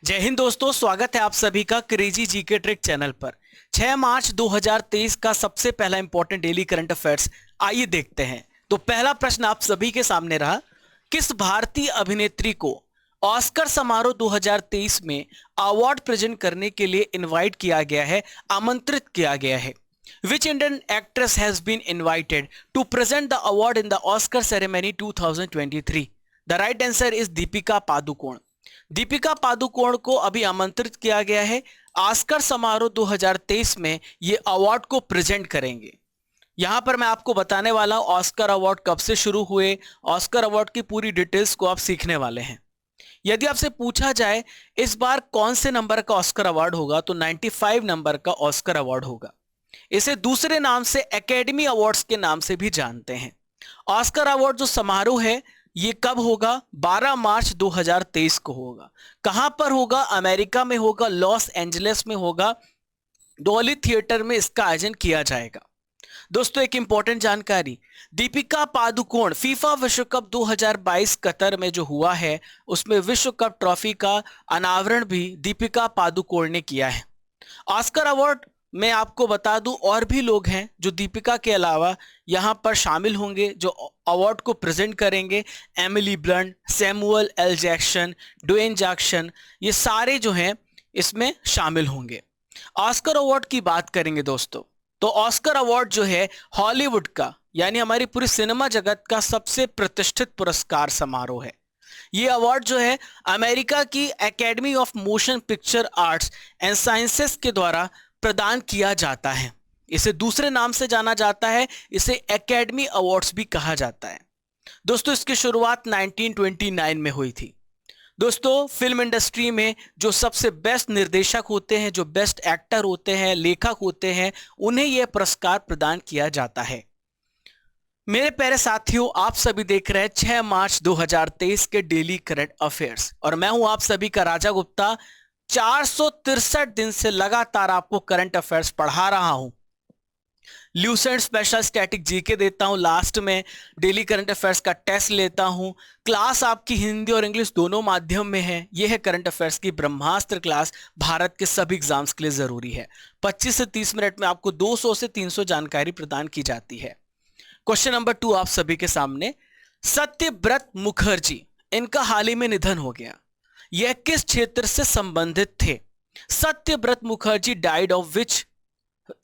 जय हिंद दोस्तों, स्वागत है आप सभी का क्रेजी जीके ट्रिक चैनल पर। 6 मार्च 2023 का सबसे पहला इंपॉर्टेंट डेली करंट अफेयर्स आइए देखते हैं। तो पहला प्रश्न आप सभी के सामने रहा, किस भारतीय अभिनेत्री को ऑस्कर समारोह 2023 में अवार्ड प्रेजेंट करने के लिए इनवाइट किया गया है, आमंत्रित किया गया है? Which Indian actress has been invited to present the award in the Oscar ceremony 2023? The right answer is Deepika Padukone. Deepika Padukone को अभी आमंत्रित किया गया है, ऑस्कर समारोह 2023 में ये अवार्ड को प्रेजेंट करेंगे। यहां पर मैं आपको बताने वाला हूं ऑस्कर अवार्ड कब से शुरू हुए, ऑस्कर अवार्ड की पूरी डिटेल्स को आप सीखने वाले हैं। यदि आपसे पूछा जाए इस बार कौन से नंबर का ऑस्कर अवार्ड होगा, तो 95 नंबर का ऑस्कर अवार्ड होगा। इसे दूसरे नाम से एकेडमी अवार्ड्स के नाम से भी जानते हैं। ऑस्कर अवार्ड जो समारोह है ये कब होगा? 12 मार्च 2023 को होगा। कहां पर होगा? अमेरिका में होगा, लॉस एंजलिस में होगा, डॉली थिएटर में इसका आयोजन किया जाएगा। दोस्तों एक इंपॉर्टेंट जानकारी, दीपिका पादुकोण फीफा विश्व कप 2022 कतर में जो हुआ है उसमें विश्व कप ट्रॉफी का अनावरण भी दीपिका पादुकोण ने किया है। ऑस्कर अवार्ड मैं आपको बता दूं और भी लोग हैं जो दीपिका के अलावा यहां पर शामिल होंगे, जो अवार्ड को प्रेजेंट करेंगे। Emily Blunt, Samuel L Jackson, Dwayne Johnson, ये सारे जो हैं इसमें शामिल होंगे। ऑस्कर अवार्ड की बात करेंगे दोस्तों, तो ऑस्कर अवार्ड जो है हॉलीवुड का यानी हमारी पूरी सिनेमा जगत का सबसे प्रतिष्ठित पुरस्कार समारोह है। ये अवार्ड जो है अमेरिका की academy of motion picture arts and sciences के द्वारा प्रदान किया जाता है। इसे दूसरे नाम से जाना जाता है, इसे एकेडमी अवार्ड्स भी कहा जाता है। दोस्तों इसकी शुरुआत 1929 में हुई थी। दोस्तों फिल्म इंडस्ट्री में जो सबसे बेस्ट निर्देशक होते हैं, जो बेस्ट एक्टर होते हैं, लेखक होते हैं, उन्हें यह पुरस्कार प्रदान किया जाता है। मेरे प्यारे साथियों, आप सभी देख रहे हैं 6 मार्च 2023 के डेली करंट अफेयर्स और मैं हूं आप सभी का राजा गुप्ता। 463 दिन से लगातार आपको करंट अफेयर्स पढ़ा रहा हूं। ल्यूसेंट स्पेशल स्टैटिक जीके देता हूं, लास्ट में डेली करंट अफेयर्स का टेस्ट लेता हूं। क्लास आपकी हिंदी और इंग्लिश दोनों माध्यम में है। यह है करंट अफेयर्स की ब्रह्मास्त्र क्लास, भारत के सभी एग्जाम्स के लिए जरूरी है। 25 से 30 मिनट में आपको 200 से 300 जानकारी प्रदान की जाती है। क्वेश्चन नंबर 2 आप सभी के सामने, सत्यव्रत मुखर्जी, इनका हाल ही में निधन हो गया। यह किस क्षेत्र से संबंधित थे? Satyavrat Mukherjee died of which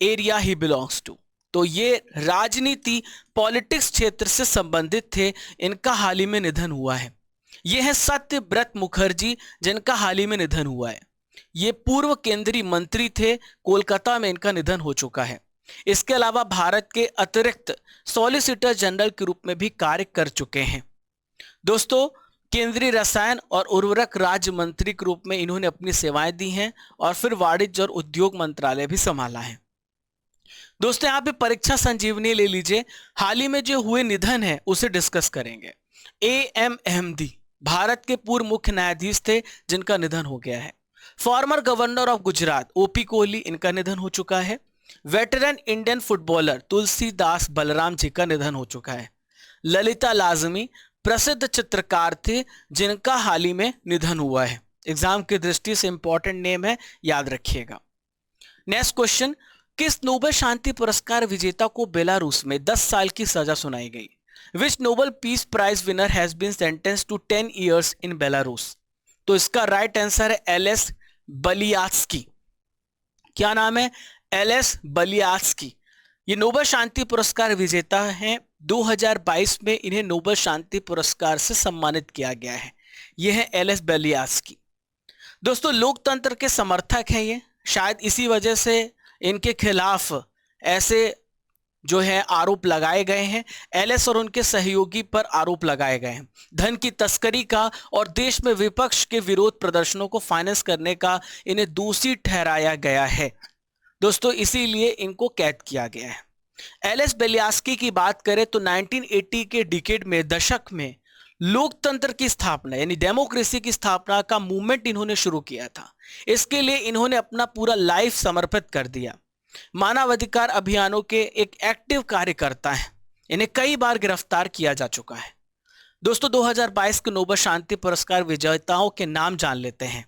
area he belongs to? तो ये राजनीति पॉलिटिक्स क्षेत्र से संबंधित थे, इनका हाल ही में निधन हुआ है। यह है सत्यव्रत मुखर्जी जिनका हाल ही में निधन हुआ है। ये पूर्व केंद्रीय मंत्री थे, कोलकाता में इनका निधन हो चुका है। इसके अलावा भारत के अतिरिक्त सॉलिसिटर जनरल के रूप में भी कार्य कर चुके हैं। दोस्तों केंद्रीय रसायन और उर्वरक राज्य मंत्री के रूप में इन्होंने अपनी सेवाएं दी हैं और फिर वाणिज्य और उद्योग मंत्रालय भी संभाला है। दोस्तों यहाँ पे परीक्षा संजीवनी ले लीजिए, हाल ही में जो हुए निधन है उसे डिस्कस करेंगे। एएम अहमदी भारत के पूर्व मुख्य न्यायाधीश थे जिनका निधन हो गया है। Former governor of Gujarat OP Kohli, इनका निधन हो चुका है। Veteran Indian footballer Tulsidas Balaram ji का निधन हो चुका है। ललिता लाजमी प्रसिद्ध चित्रकार थे जिनका हाल ही में निधन हुआ है। एग्जाम की दृष्टि से इंपॉर्टेंट नेम है, याद रखिएगा। नेक्स्ट क्वेश्चन, किस नोबेल शांति पुरस्कार विजेता को बेलारूस में 10 साल की सजा सुनाई गई? Which Nobel peace prize winner has been sentenced to 10 years in Belarus? तो इसका राइट आंसर है एलएस बलियात्स्की। क्या नाम है? LS Bialiatski. ये नोबेल शांति पुरस्कार विजेता हैं। 2022 में इन्हें नोबेल शांति पुरस्कार से सम्मानित किया गया है। यह है एलएस बलियात्स्की। दोस्तों लोकतंत्र के समर्थक हैं ये, शायद इसी वजह से इनके खिलाफ ऐसे जो है आरोप लगाए गए हैं। एलएस और उनके सहयोगी पर आरोप लगाए गए हैं धन की तस्करी का और देश में विपक्ष के विरोध प्रदर्शनों को फाइनेंस करने का इन्हें दोषी ठहराया गया है। दोस्तों इसीलिए इनको कैद किया गया है। एलएस बेलियास्की की बात करें तो 1980 के डिकेड में, दशक में लोकतंत्र की स्थापना यानी डेमोक्रेसी की स्थापना का मूवमेंट इन्होंने शुरू किया था। इसके लिए इन्होंने अपना पूरा लाइफ समर्पित कर दिया। मानवाधिकार अभियानों के एक एक्टिव कार्यकर्ता हैं। इन्हें कई बार गिरफ्तार किया जा चुका है। दोस्तों 2022 के नोबेल शांति पुरस्कार विजेताओं के नाम जान लेते हैं।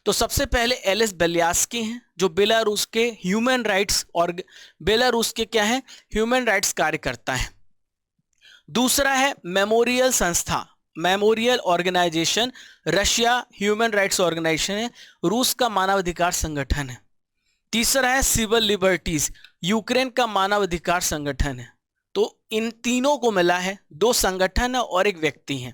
तो सबसे पहले एलिस बेलियास्की हैं जो बेलारूस के ह्यूमन राइट्स और बेलारूस के क्या है, ह्यूमन राइट्स कार्यकर्ता हैं। दूसरा है मेमोरियल संस्था, memorial organisation, Russia human rights organisation है, रूस का मानवाधिकार संगठन है। तीसरा है सिविल लिबर्टीज, यूक्रेन का मानवाधिकार संगठन है। तो इन तीनों को मिला है, दो संगठन है और एक व्यक्ति है।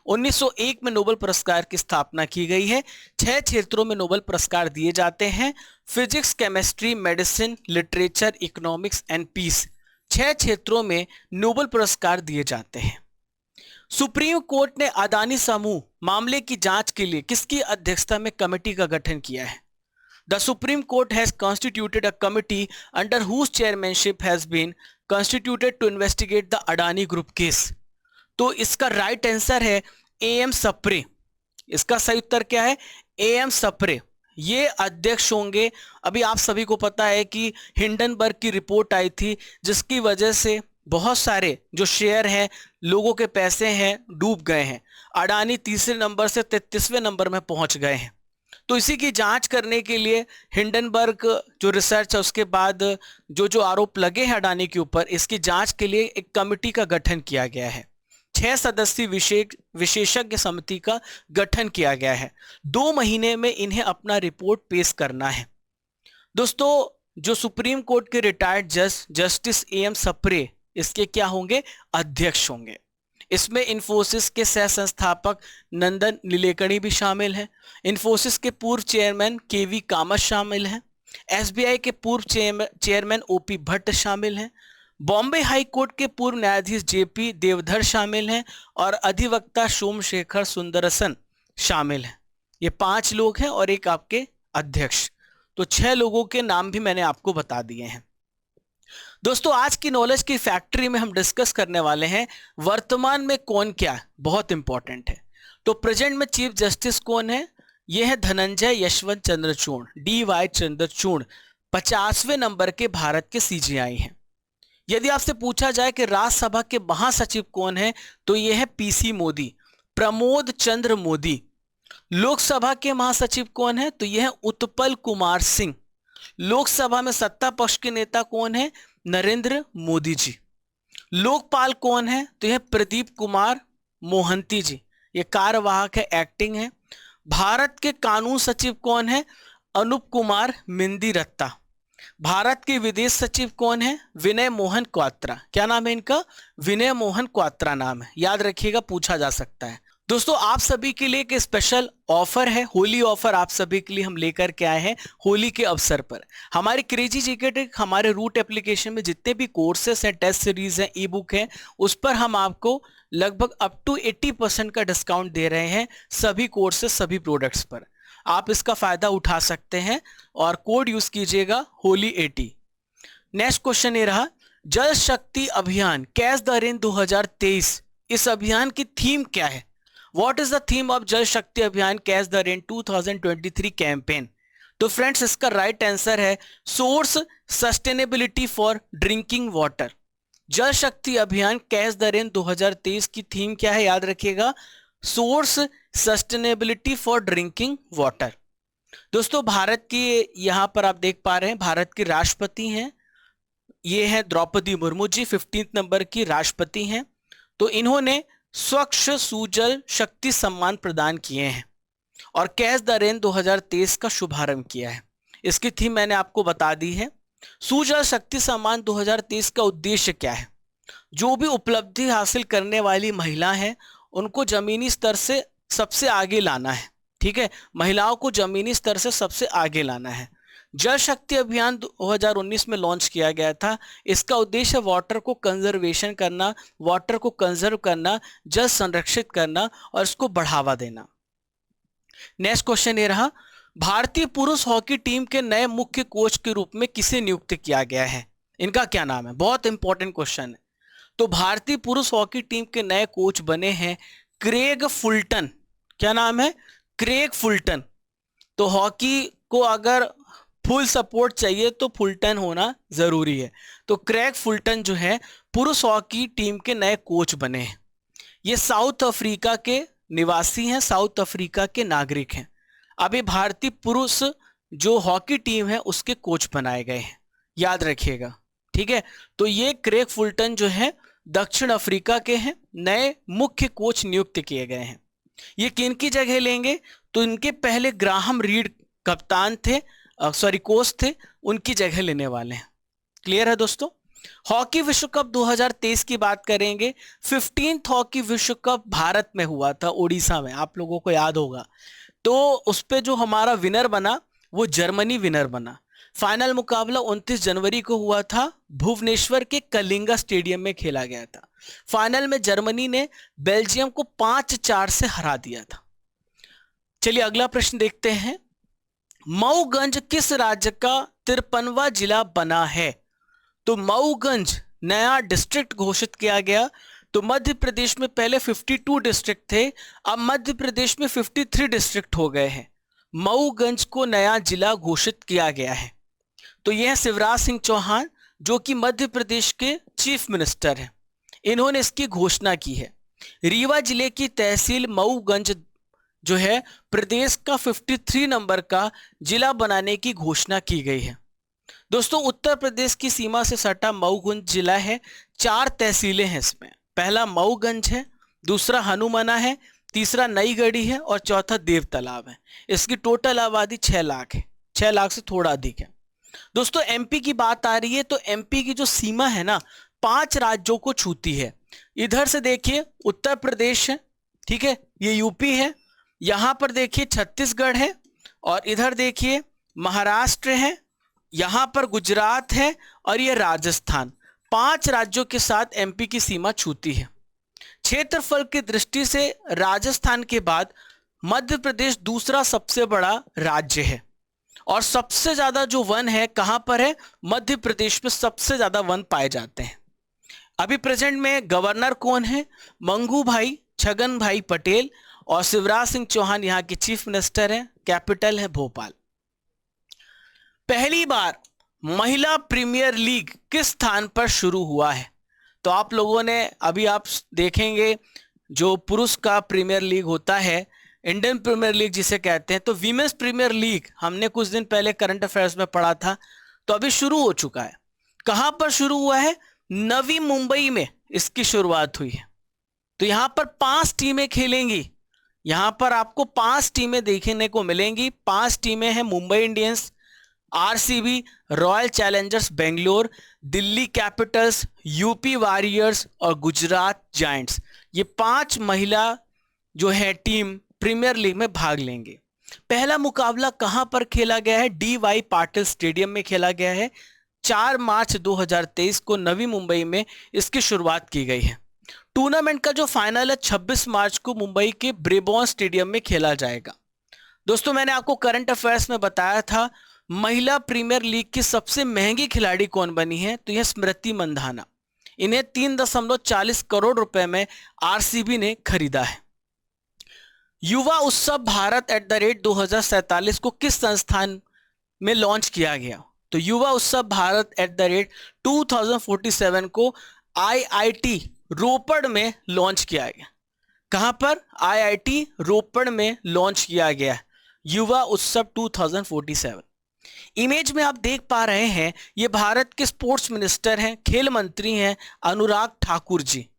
1901 में नोबेल पुरस्कार की स्थापना की गई है। 6 क्षेत्रों में नोबेल पुरस्कार दिए जाते हैं, physics, chemistry, medicine, literature, economics and peace. 6 क्षेत्रों में नोबेल पुरस्कार दिए जाते हैं। सुप्रीम कोर्ट ने अदानी समूह मामले की जांच के लिए किसकी अध्यक्षता में कमेटी का गठन किया है? The Supreme Court has constituted a committee under whose chairmanship has been constituted to investigate the Adani group case. तो इसका राइट आंसर है एएम सप्रे। इसका सही उत्तर क्या है? एएम सप्रे ये अध्यक्ष होंगे। अभी आप सभी को पता है कि हिंडनबर्ग की रिपोर्ट आई थी जिसकी वजह से बहुत सारे जो शेयर हैं, लोगों के पैसे हैं, डूब गए हैं। अडानी तीसरे नंबर से 33वें नंबर में पहुंच गए हैं। तो इसी की जांच करने के लिए हिंडनबर्ग जो रिसर्च है उसके बाद जो आरोप लगे हैं अडानी के ऊपर, इसकी जांच के लिए एक कमेटी का गठन किया गया है। 6 सदस्यीय विशेषज्ञ समिति का गठन किया गया है। 2 महीने में इन्हें अपना रिपोर्ट पेश करना है। दोस्तों, जो सुप्रीम कोर्ट के रिटायर्ड जज जस्टिस एएम सप्रे इसके क्या होंगे? अध्यक्ष होंगे। इसमें इन्फोसिस के सह संस्थापक नंदन नीलेकणी भी शामिल हैं। इन्फोसिस के पूर्व चेयरमैन केवी कामत शामिल हैं। एसबीआई के पूर्व चेयरमैन ओपी भट्ट शामिल हैं। बॉम्बे हाई कोर्ट के पूर्व न्यायाधीश जेपी देवधर शामिल हैं और अधिवक्ता सोमशेखर सुंदरसन शामिल हैं। ये 5 लोग हैं और एक आपके अध्यक्ष। तो 6 लोगों के नाम भी मैंने आपको बता दिए हैं। दोस्तों, आज की नॉलेज की फैक्ट्री में हम डिस्कस करने वाले हैं वर्तमान में कौन क्या है, बहुत इंपॉर्टेंट है। तो प्रेजेंट में चीफ जस्टिस कौन है? यह है धनंजय यशवंत चंद्रचूड़, DY चंद्रचूड़, 50वें नंबर के भारत के CJI हैं। यदि आपसे पूछा जाए कि राज्यसभा के महासचिव कौन है, तो यह है PC मोदी, प्रमोद चंद्र मोदी। लोकसभा के महासचिव कौन है? तो यह है उत्पल कुमार सिंह। लोकसभा में सत्ता पक्ष के नेता कौन है? नरेंद्र मोदी जी। लोकपाल कौन है? तो यह प्रदीप कुमार मोहंती जी, ये कार्यवाहक है, एक्टिंग है। भारत के कानून सचिव कौन है? अनूप कुमार मिंदी रत्ता। भारत के विदेश सचिव कौन है? विनय मोहन क्वात्रा। क्या नाम है इनका? विनय मोहन क्वात्रा नाम है, याद रखिएगा, पूछा जा सकता है। दोस्तों, आप सभी के लिए एक स्पेशल ऑफर है, होली ऑफर आप सभी के लिए हम लेकर के आए हैं। होली के अवसर पर हमारे क्रेजी जीके ट्रिक, हमारे रूट एप्लीकेशन में जितने भी कोर्सेस हैं, टेस्ट सीरीज हैं, ई बुक हैं, उस पर हम आपको लगभग अप टू 80% का डिस्काउंट दे रहे हैं सभी कोर्सेस, सभी प्रोडक्ट्स पर। आप इसका फायदा उठा सकते हैं और कोड यूज कीजिएगा होली 80। नेक्स्ट क्वेश्चन ये रहा, जल शक्ति अभियान कैच द रेन 2023, इस अभियान की थीम क्या है? What is the theme of जल शक्ति अभियान कैच द रेन 2023 कैंपेन? तो फ्रेंड्स, इसका राइट आंसर है source sustainability for drinking water. जल शक्ति अभियान कैच द रेन 2023 की थीम क्या है? याद रखिएगा, source sustainability for drinking water. दोस्तों, भारत की यहां पर आप देख पा रहे हैं भारत की राष्ट्रपति हैं, ये हैं द्रौपदी मुर्मू जी, 15 नंबर की राष्ट्रपति हैं। तो इन्होंने स्वच्छ सुजल शक्ति सम्मान प्रदान किए हैं और कैच द रेन 2023 का शुभारंभ किया है। इसकी थीम मैंने आपको बता दी है। सुजल शक्ति सम्मान 2023 का उद्देश्य क्या है? जो भी उपलब्धि हासिल करने वाली महिला है उनको जमीनी स्तर से सबसे आगे लाना है। ठीक है, महिलाओं को जमीनी स्तर से सबसे आगे लाना है। जल शक्ति अभियान 2019 में लॉन्च किया गया था। इसका उद्देश्य वाटर को कंजर्वेशन करना, वाटर को कंजर्व करना, जल संरक्षित करना और इसको बढ़ावा देना। नेक्स्ट क्वेश्चन ये रहा, भारतीय पुरुष हॉकी टीम के नए मुख्य कोच के रूप में किसे नियुक्त किया गया है? इनका क्या नाम है? बहुत इंपॉर्टेंट क्वेश्चन है। तो भारतीय पुरुष हॉकी टीम के नए कोच बने हैं क्रेग फुलटन। क्या नाम है? Craig Fulton. तो हॉकी को अगर फुल सपोर्ट चाहिए तो फुलटन होना जरूरी है। तो क्रेग फुलटन जो है पुरुष हॉकी टीम के नए कोच बने हैं। ये साउथ अफ्रीका के निवासी हैं, साउथ अफ्रीका के नागरिक हैं। अभी भारतीय पुरुष जो हॉकी टीम है उसके कोच बनाए गए हैं, याद रखिएगा, ठीक है। तो ये क्रेग फुलटन जो है दक्षिण अफ्रीका के हैं, नए मुख्य कोच नियुक्त किए गए हैं। ये किन की जगह लेंगे, तो इनके पहले ग्राहम रीड कप्तान थे, कोच थे, उनकी जगह लेने वाले हैं। क्लियर है दोस्तों। हॉकी विश्व कप 2023 की बात करेंगे। 15th हॉकी विश्व कप भारत में हुआ था, उड़ीसा में, आप लोगों को याद होगा। तो उस पे जो हमारा विनर बना वो जर्मनी विनर बना। फाइनल मुकाबला 29 जनवरी को हुआ था, भुवनेश्वर के कलिंगा स्टेडियम में खेला गया था। फाइनल में जर्मनी ने बेल्जियम को 5-4 से हरा दिया था। चलिए अगला प्रश्न देखते हैं। मऊगंज किस राज्य का 53वां जिला बना है? तो मऊगंज नया डिस्ट्रिक्ट घोषित किया गया। तो मध्य प्रदेश में पहले 52 डिस्ट्रिक्ट थे, अब मध्य प्रदेश में 53 डिस्ट्रिक्ट हो गए हैं। मऊगंज को नया जिला घोषित किया गया है। तो यह है शिवराज सिंह चौहान, जो कि मध्य प्रदेश के चीफ मिनिस्टर हैं, इन्होंने इसकी घोषणा की है। रीवा जिले की तहसील मऊगंज जो है प्रदेश का 53 नंबर का जिला बनाने की घोषणा की गई है। दोस्तों उत्तर प्रदेश की सीमा से सटा मऊगंज जिला है। 4 तहसीलें हैं इसमें। पहला मऊगंज है, दूसरा हनुमाना है, तीसरा नई गढ़ी है और चौथा देव तालाब है। इसकी टोटल आबादी 6 लाख है, 6 लाख से थोड़ा अधिक है। दोस्तों एमपी की बात आ रही है, तो एमपी की जो सीमा है ना 5 राज्यों को छूती है। इधर से देखिए उत्तर प्रदेश है, ठीक है, ये यूपी है, यहां पर देखिए छत्तीसगढ़ है, और इधर देखिए महाराष्ट्र है, यहां पर गुजरात है, और ये राजस्थान। 5 राज्यों के साथ एमपी की सीमा छूती है। क्षेत्रफल की दृष्टि से राजस्थान के बाद मध्य प्रदेश दूसरा सबसे बड़ा राज्य है, और सबसे ज्यादा जो वन है कहां पर है, मध्य प्रदेश में सबसे ज्यादा वन पाए जाते हैं। अभी प्रेजेंट में गवर्नर कौन है? मंगू भाई छगन भाई पटेल, और शिवराज सिंह चौहान यहां के चीफ मिनिस्टर हैं। कैपिटल है भोपाल। पहली बार महिला प्रीमियर लीग किस स्थान पर शुरू हुआ है? तो आप लोगों ने अभी आप देखेंगे जो पुरुष का प्रीमियर लीग होता है, इंडियन प्रीमियर लीग जिसे कहते हैं, तो वीमेंस प्रीमियर लीग हमने कुछ दिन पहले करंट अफेयर्स में पढ़ा था, तो अभी शुरू हो चुका है। कहां पर शुरू हुआ है? नवी मुंबई में इसकी शुरुआत हुई है। तो यहां पर 5 टीमें खेलेंगी। यहां पर आपको 5 टीमें देखने को मिलेंगी। 5 टीमें हैं Mumbai Indians, RCB, royal Challengers Bangalore, Delhi Capitals, UP warriors और गुजरात जायंट्स। ये 5 महिला जो है टीम प्रीमियर लीग में भाग लेंगे। पहला मुकाबला कहां पर खेला गया है? डी.वाई. पाटिल स्टेडियम में खेला गया है। 4 मार्च 2023 को नवी मुंबई में इसकी शुरुआत की गई है। टूर्नामेंट का जो फाइनल है 26 मार्च को मुंबई के ब्रेबॉर्न स्टेडियम में खेला जाएगा। दोस्तों मैंने आपको करंट अफेयर्स में बताया था महिला प्रीमियर लीग की सबसे महंगी खिलाड़ी कौन बनी है, तो यह स्मृति मंधाना। इन्हें 3.40 करोड़ रुपए में आरसीबी ने खरीदा है। युवा उत्सव भारत @2047 को किस संस्थान में लॉन्च किया गया? तो युवा उत्सव भारत @2047 को आईआईटी रोपड़ में लॉन्च किया गया। कहां पर? आईआईटी रोपड़ में लॉन्च किया गया युवा उत्सव 2047। इमेज में आप देख पा रहे हैं ये भारत के स्पोर्ट्स मिनिस्टर हैं, खेल मंत्री हैं अनुराग ठाकुर जी।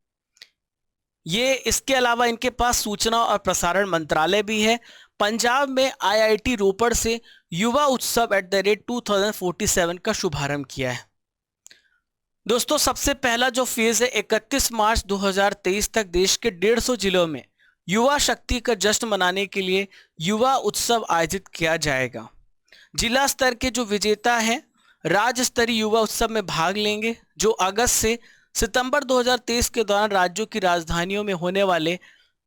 ये इसके अलावा इनके पास सूचना और प्रसारण मंत्रालय भी है। पंजाब में आईआईटी रोपड़ से युवा उत्सव @2047 का शुभारंभ किया है। दोस्तों सबसे पहला जो फेज है 31 मार्च 2023 तक देश के 150 जिलों में युवा शक्ति का जश्न मनाने के लिए युवा उत्सव आयोजित किया जाएगा। जिला स्तर के जो विजेता हैं राज्य स्तरीय युवा उत्सव में भाग लेंगे, जो अगस्त से सितंबर 2023 के दौरान राज्यों की राजधानियों में होने वाले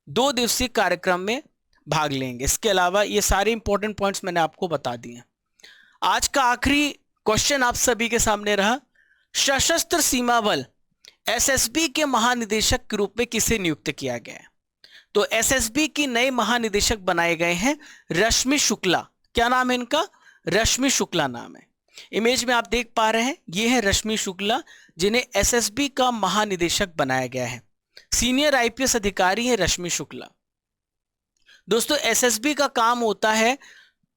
2 दिवसीय कार्यक्रम में भाग लेंगे। इसके अलावा ये सारे इंपॉर्टेंट पॉइंट्स मैंने आपको बता दिए। आज का आखिरी क्वेश्चन आप सभी के सामने रहा। सशस्त्र सीमा बल एसएसबी के महानिदेशक के रूप में किसे नियुक्त किया गया है? तो एसएसबी की नए महानिदेशक बनाए गए हैं रश्मि शुक्ला। क्या नाम है इनका? रश्मि शुक्ला नाम है। इमेज में आप देख पा रहे हैं ये है रश्मि शुक्ला, जिन्हें एसएसबी का महानिदेशक बनाया गया है। सीनियर आईपीएस अधिकारी है रश्मि शुक्ला। दोस्तों एसएसबी का काम होता है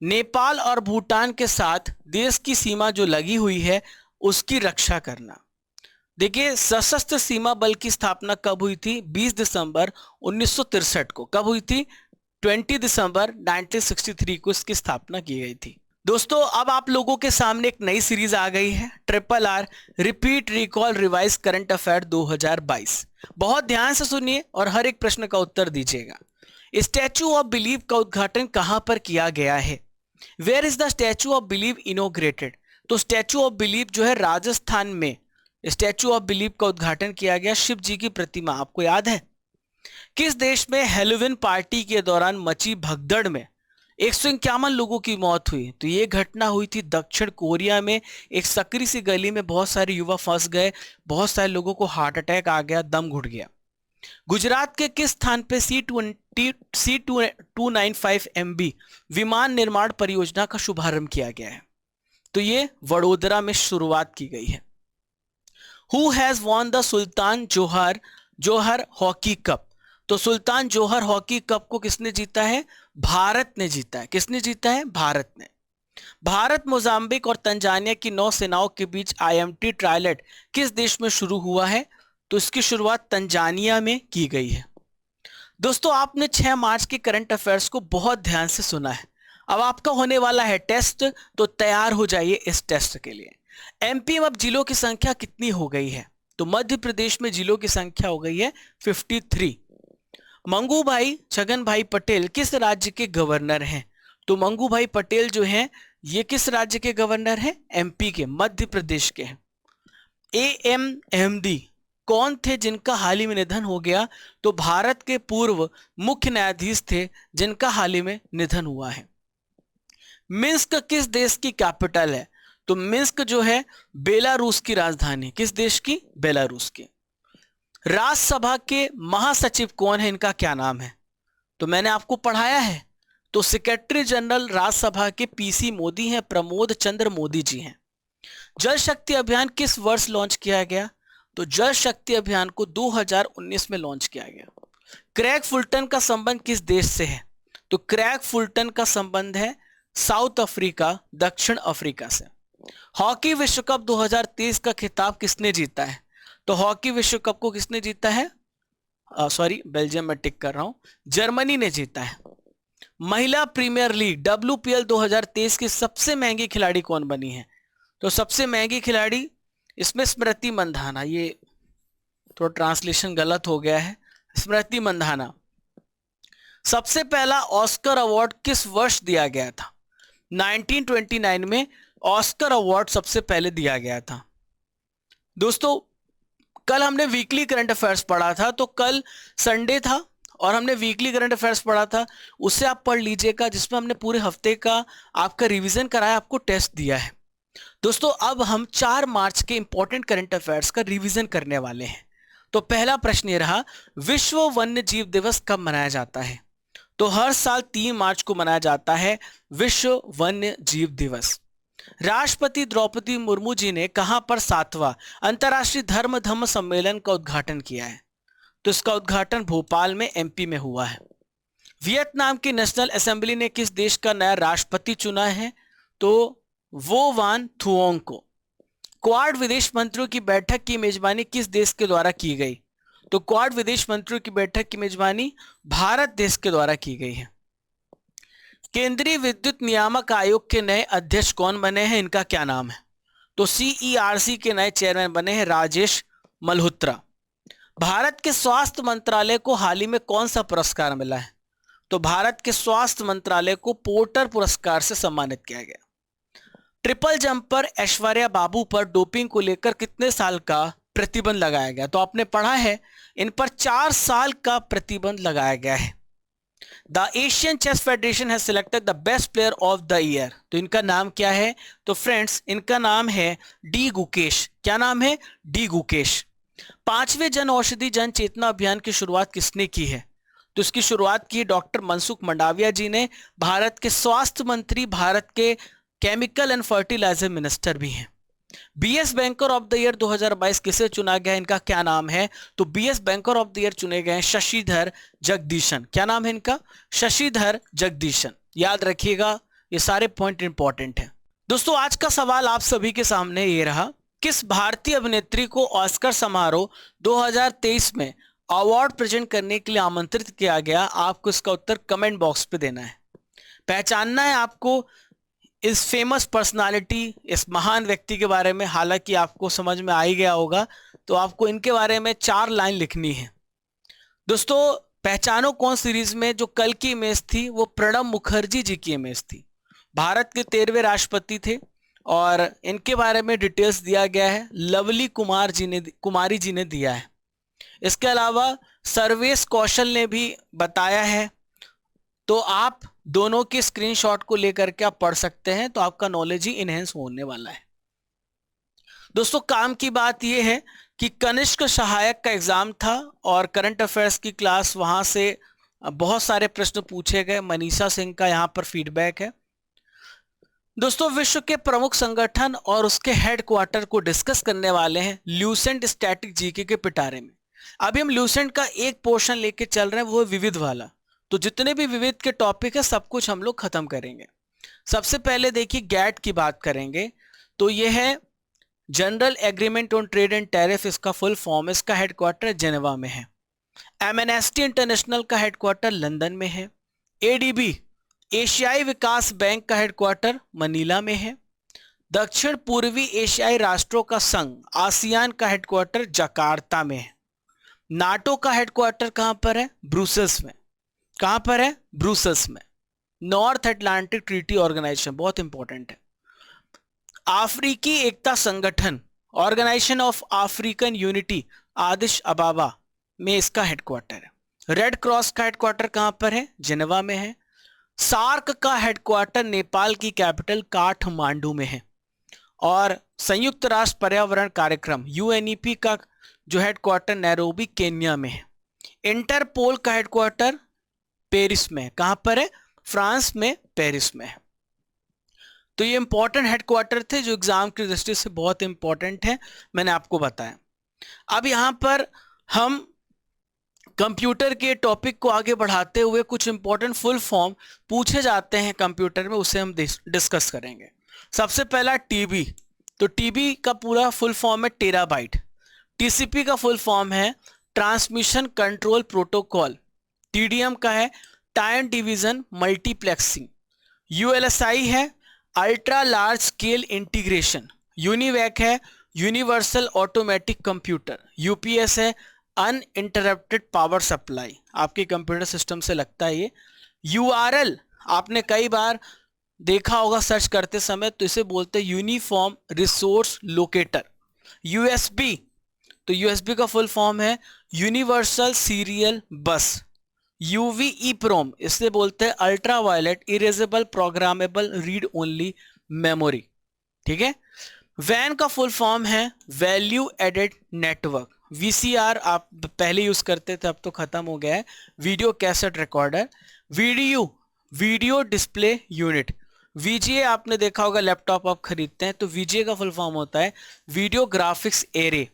नेपाल और भूटान के साथ देश की सीमा जो लगी हुई है उसकी रक्षा करना। देखिए, सशस्त्र सीमा बल की स्थापना कब हुई थी? 20 दिसंबर 1963 को। कब हुई थी? 20 दिसंबर 1963 को इसकी स्थापना की गई थी। दोस्तों, अब आप लोगों के सामने एक नई सीरीज आ गई है, triple R, repeat, recall, revise current affair 2022। बहुत ध्यान से सुनिए और हर एक प्रश्न का उत्तर दीजिएगा। स्टैचू ऑफ बिलीफ का उद्घाटन कहां पर किया गया है? Where is the Statue of Belief inaugurated? तो स्टैचू ऑफ बिलीफ जो है राजस्थान में स्टैचू ऑफ बिलीफ का उद्घाटन किया गया। शिव जी की प्रतिमा, आपको याद है? किस देश में हैलोवीन पार्टी के दौरान मची भगदड़ में 151 लोगों की मौत हुई? तो यह घटना हुई थी दक्षिण कोरिया में। एक सकरी सी गली में बहुत सारे युवा फंस गए, बहुत सारे लोगों को हार्ट अटैक आ गया, दम घुट गया। गुजरात के किस स्थान पे C295 MB विमान निर्माण परियोजना का शुभारंभ किया गया है? तो ये वडोदरा में शुरुआत की गई है। Who has won the sultan Johar hockey cup? तो सुल्तान जोहर हॉकी कप को किसने जीता है? भारत ने जीता है। किसने जीता है? भारत ने। भारत, मोजाम्बिक और तंजानिया की नौसेनाओं के बीच IMT ट्रायलेट किस देश में शुरू हुआ है? तो इसकी शुरुआत तंजानिया में की गई है। दोस्तों, आपने 6 मार्च के करंट अफेयर्स को बहुत ध्यान से सुना है। अब आपका होने वाला है टेस्ट, तो तैयार हो जाइए इस टेस्ट के लिए। MP में अब जिलों की संख्या कितनी हो गई है? तो मध्य प्रदेश में जिलों की संख्या हो गई है 53। मंगू भाई छगन भाई पटेल किस राज्य के गवर्नर हैं? तो मंगू भाई पटेल जो हैं ये किस राज्य के गवर्नर हैं? MP के, मध्य प्रदेश के हैं। AM अहमदी कौन थे जिनका हाल ही में निधन हो गया? तो भारत के पूर्व मुख्य न्यायाधीश थे जिनका हाल ही में निधन हुआ है। मिन्स्क किस देश की कैपिटल है? तो मिन्स्क जो है बेलारूस की राजधानी। किस देश की? बेलारूस की। राज्यसभा के महासचिव कौन है? इनका क्या नाम है? तो मैंने आपको पढ़ाया है। तो सेक्रेटरी जनरल राज्यसभा के PC मोदी हैं, प्रमोद चंद्र मोदी जी हैं। जल शक्ति अभियान किस वर्ष लॉन्च किया गया? तो जल शक्ति अभियान को 2019 में लॉन्च किया गया। क्रैग फुलटन का संबंध किस देश से है? तो क्रैग फुलटन का संबंध है साउथ अफ्रीका, दक्षिण अफ्रीका से। हॉकी विश्व कप 2023 का खिताब किसने जीता है? तो हॉकी विश्व कप को किसने जीता है? सॉरी, बेल्जियम में टिक कर रहा हूं, जर्मनी ने जीता है। महिला प्रीमियर लीग WPL 2023 की सबसे महंगी खिलाड़ी कौन बनी है? तो सबसे महंगी खिलाड़ी इसमें स्मृति मंधाना, ये थोड़ा ट्रांसलेशन गलत हो गया है, स्मृति मंधाना। सबसे पहला ऑस्कर अवार्ड किस वर्ष दिया गया था? 1929 में ऑस्कर अवार्ड सबसे पहले दिया गया था। दोस्तों, कल हमने वीकली करंट अफेयर्स पढ़ा था, तो कल संडे था और हमने वीकली करंट अफेयर्स पढ़ा था, उससे आप पढ़ लीजिएगा, जिसमें हमने पूरे हफ्ते का आपका रिवीजन कराया, आपको टेस्ट दिया है। दोस्तों, अब हम 4 मार्च के इंपॉर्टेंट करंट अफेयर्स का रिवीजन करने वाले हैं। तो पहला प्रश्न ये रहा, विश्व वन्य जीव दिवस कब मनाया जाता है? तो हर साल 3 मार्च को मनाया जाता है विश्व वन्य जीव दिवस। राष्ट्रपति द्रौपदी मुर्मू जी ने कहां पर 7वां अंतर्राष्ट्रीय धर्म धम्म सम्मेलन का उद्घाटन किया है? तो इसका उद्घाटन भोपाल में MP में हुआ है। वियतनाम की नेशनल असेंबली ने किस देश का नया राष्ट्रपति चुना है? तो वो वान थुओंग को। क्वाड विदेश मंत्रियों की बैठक की मेजबानी किस देश के द्वारा की गई? तो क्वाड विदेश मंत्रियों की बैठक की मेजबानी भारत देश के द्वारा की गई है। केंद्रीय विद्युत नियामक आयोग के नए अध्यक्ष कौन बने हैं? इनका क्या नाम है? तो CERC के नए चेयरमैन बने हैं राजेश मल्होत्रा। भारत के स्वास्थ्य मंत्रालय को हाल ही में कौन सा पुरस्कार मिला है? तो भारत के स्वास्थ्य मंत्रालय को पोर्टर पुरस्कार से सम्मानित किया गया। ट्रिपल जंप पर ऐश्वर्या बाबू पर डोपिंग को लेकर कितने साल का प्रतिबंध लगाया गया? तो आपने पढ़ा है, इन पर 4 साल का प्रतिबंध लगाया गया है। The Asian Chess Federation has selected the best player of the year. तो इनका नाम क्या है? तो फ्रेंड्स, इनका नाम है डी गुकेश। क्या नाम है? डी गुकेश। 5वें जन औषधि जन चेतना अभियान की शुरुआत किसने की है? तो इसकी शुरुआत की डॉक्टर मनसुख मंडाविया जी ने। भारत के स्वास्थ्य मंत्री, भारत के केमिकल एंड फर्टिलाइजर मिनिस्टर भी हैं। BS banker of the year 2022 किसे चुना गया? इनका क्या नाम है? तो BS banker of the year चुने गए शशिधर जगदीशन। क्या नाम है इनका? शशिधर जगदीशन। याद रखिएगा, ये सारे पॉइंट इंपॉर्टेंट है। दोस्तों आज का सवाल आप सभी के सामने ये रहा, किस भारतीय अभिनेत्री को ऑस्कर समारोह 2023 में अवार्ड प्रेजेंट करने के लिए आमंत्रित किया गया? आपको इसका उत्तर कमेंट बॉक्स पे देना है। पहचानना है आपको इस फेमस पर्सनालिटी, इस महान व्यक्ति के बारे में। हालांकि आपको समझ में आ ही गया होगा, तो आपको इनके बारे में 4 लाइन लिखनी है। दोस्तों पहचानो कौन सीरीज में जो कल की इमेज थी वो प्रणब मुखर्जी जी की इमेज थी। भारत के 13वें राष्ट्रपति थे और इनके बारे में डिटेल्स दिया गया है, लवली कुमारी जी ने दिया है। इसके अलावा सर्वेश कौशल ने भी बताया है। तो आप दोनों के स्क्रीनशॉट को लेकर के आप पढ़ सकते हैं, तो आपका नॉलेज ही इनहेंस होने वाला है। दोस्तों काम की बात यह है कि कनिष्क सहायक का एग्जाम था और करंट अफेयर्स की क्लास, वहां से बहुत सारे प्रश्न पूछे गए। मनीषा सिंह का यहां पर फीडबैक है। दोस्तों विश्व के प्रमुख संगठन और उसके हेडक्वार्टर को डिस्कस करने वाले हैं ल्यूसेंट स्टैटिक जीके के पिटारे में। अभी हम ल्यूसेंट का एक पोर्शन लेके चल रहे हैं, वो विविध वाला। तो जितने भी विविध के टॉपिक है सब कुछ हम लोग खत्म करेंगे। सबसे पहले देखिए गैट की बात करेंगे, तो ये है general agreement on trade and tariff, इसका फुल फॉर्म। इसका हेडक्वार्टर जेनेवा में है। एमएनएसटी इंटरनेशनल का हेडक्वार्टर लंदन में है। एडीबी एशियाई विकास बैंक का हेडक्वार्टर मनीला में है। दक्षिण पूर्वी एशियाई राष्ट्रों का संघ आसियान का हेडक्वार्टर जकार्ता में है। नाटो का हेडक्वार्टर कहां पर है? ब्रुसेल्स में। कहां पर है? ब्रुसेल्स में। नॉर्थ अटलांटिक ट्रीटी ऑर्गेनाइजेशन, बहुत इंपॉर्टेंट है। अफ्रीकी एकता संगठन, Organisation of African Unity, Addis Ababa में इसका हेडक्वार्टर है। रेड क्रॉस का हेडक्वार्टर कहां पर है? जेनेवा में है। सार्क का हेडक्वार्टर नेपाल की कैपिटल काठमांडू में है। और संयुक्त राष्ट्र पर्यावरण कार्यक्रम यूएनईपी का जो हेडक्वार्टर नैरोबी केन्या में है। इंटरपोल का हेडक्वार्टर पेरिस में। कहां पर है? फ्रांस में, पेरिस में है। तो ये इंपॉर्टेंट हेडक्वार्टर थे जो एग्जाम की दृष्टि से बहुत इंपॉर्टेंट है, मैंने आपको बताया। अब यहां पर हम कंप्यूटर के टॉपिक को आगे बढ़ाते हुए कुछ इंपॉर्टेंट फुल फॉर्म पूछे जाते हैं कंप्यूटर में, उसे हम डिस्कस करेंगे। सबसे पहला टीबी, तो टीबी का पूरा फुल फॉर्म है टेराबाइट। टीसीपी का फुल फॉर्म है ट्रांसमिशन कंट्रोल प्रोटोकॉल। टीडीएम का है टाइम डिवीजन मल्टीप्लेक्सिंग। यूएलएसआई है ultra large scale integration. UNIVAC है यूनिवर्सल ऑटोमेटिक कंप्यूटर। यूपीएस है अनइंटरप्टेड पावर सप्लाई। आपके कंप्यूटर सिस्टम से लगता है ये। यूआरएल आपने कई बार देखा होगा सर्च करते समय, तो इसे बोलते हैं यूनिफॉर्म रिसोर्स लोकेटर। यूएसबी, तो यूएसबी का फुल फॉर्म है universal serial bus. UV EPROM, इससे बोलते हैं ultra violet erasable programmable read only memory. ठीक है। वैन का फुल फॉर्म है वैल्यू एडेड नेटवर्क। वीसीआर आप पहले यूज करते थे, अब तो खत्म हो गया है। Video cassette recorder. Video display unit. VGA आपने देखा होगा, लैपटॉप आप खरीदते हैं तो वीजीए का फुल फॉर्म होता है वीडियो ग्राफिक्स एरे।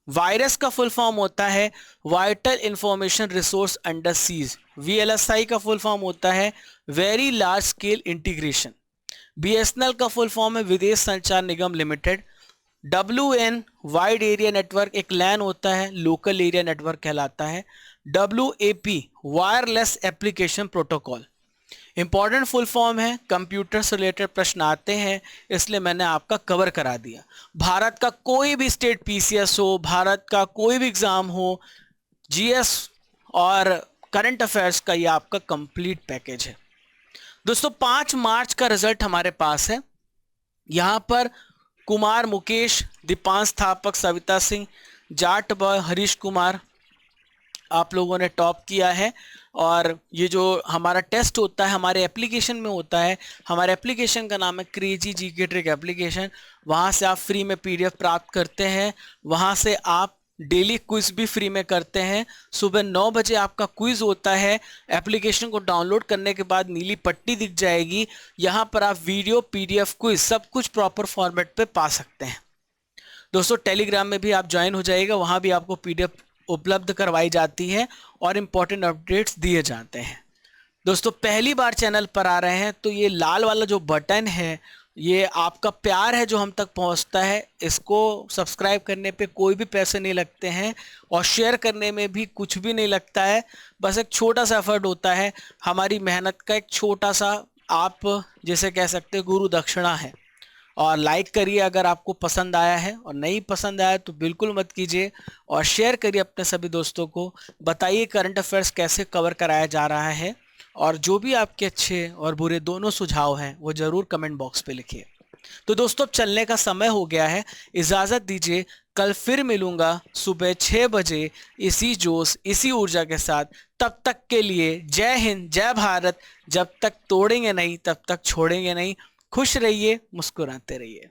वायरस का फुल फॉर्म होता है vital information resource under seize. VLSI का फुल फॉर्म होता है very large scale integration. BSNL का फुल फॉर्म है Videsh Sanchar Nigam limited. WN wide area network एक लैन होता है, लोकल एरिया नेटवर्क कहलाता है। WAP wireless application protocol. Important full form है, कंप्यूटर से रिलेटेड प्रश्न आते हैं इसलिए मैंने आपका कवर करा दिया। भारत का कोई भी स्टेट पीसीएस हो, भारत का कोई भी एग्जाम हो, जीएस और करंट अफेयर्स का ये आपका कंप्लीट पैकेज है। दोस्तों 5 मार्च का रिजल्ट हमारे पास है। यहां पर कुमार मुकेश, दीपांश थापक, सविता सिंह, जाट बॉय, हरीश कुमार आप लोगों ने टॉप किया है। और ये जो हमारा टेस्ट होता है हमारे एप्लीकेशन में होता है, हमारे एप्लीकेशन का नाम है क्रेजी जीके ट्रिक एप्लीकेशन। वहाँ से आप फ्री में पीडीएफ प्राप्त करते हैं, वहाँ से आप डेली क्विज भी फ्री में करते हैं। सुबह 9 बजे आपका क्विज होता है। एप्लीकेशन को डाउनलोड करने के बाद नीली पट्टी दिख जाएगी, यहाँ पर आप वीडियो, पीडीएफ, क्विज सब कुछ प्रॉपर फॉर्मेट पे पा सकते हैं। दोस्तों टेलीग्राम में भी आप ज्वाइन हो जाइएगा, वहाँ भी आपको पीडीएफ उपलब्ध करवाई जाती है और इंपॉर्टेंट अपडेट्स दिए जाते हैं। दोस्तों पहली बार चैनल पर आ रहे हैं तो ये लाल वाला जो बटन है, ये आपका प्यार है जो हम तक पहुंचता है। इसको सब्सक्राइब करने पे कोई भी पैसे नहीं लगते हैं और शेयर करने में भी कुछ भी नहीं लगता है। बस एक छोटा सा एफर्ट होता है, हमारी मेहनत का एक छोटा सा, आप जैसे कह सकते हैं गुरु दक्षिणा है। और लाइक करिए अगर आपको पसंद आया है, और नहीं पसंद आया तो बिल्कुल मत कीजिए। और शेयर करिए अपने सभी दोस्तों को, बताइए करंट अफेयर्स कैसे कवर कराया जा रहा है। और जो भी आपके अच्छे और बुरे दोनों सुझाव हैं वो जरूर कमेंट बॉक्स पे लिखिए। तो दोस्तों अब चलने का समय हो गया है, इजाजत दीजिए। कल फिर मिलूंगा सुबह 6 बजे इसी जोश इसी ऊर्जा के साथ। तब तक के लिए जय हिंद जय भारत। जब तक तोड़ेंगे नहीं तब तक छोड़ेंगे नहीं। खुश रहिए, मुस्कुराते रहिए।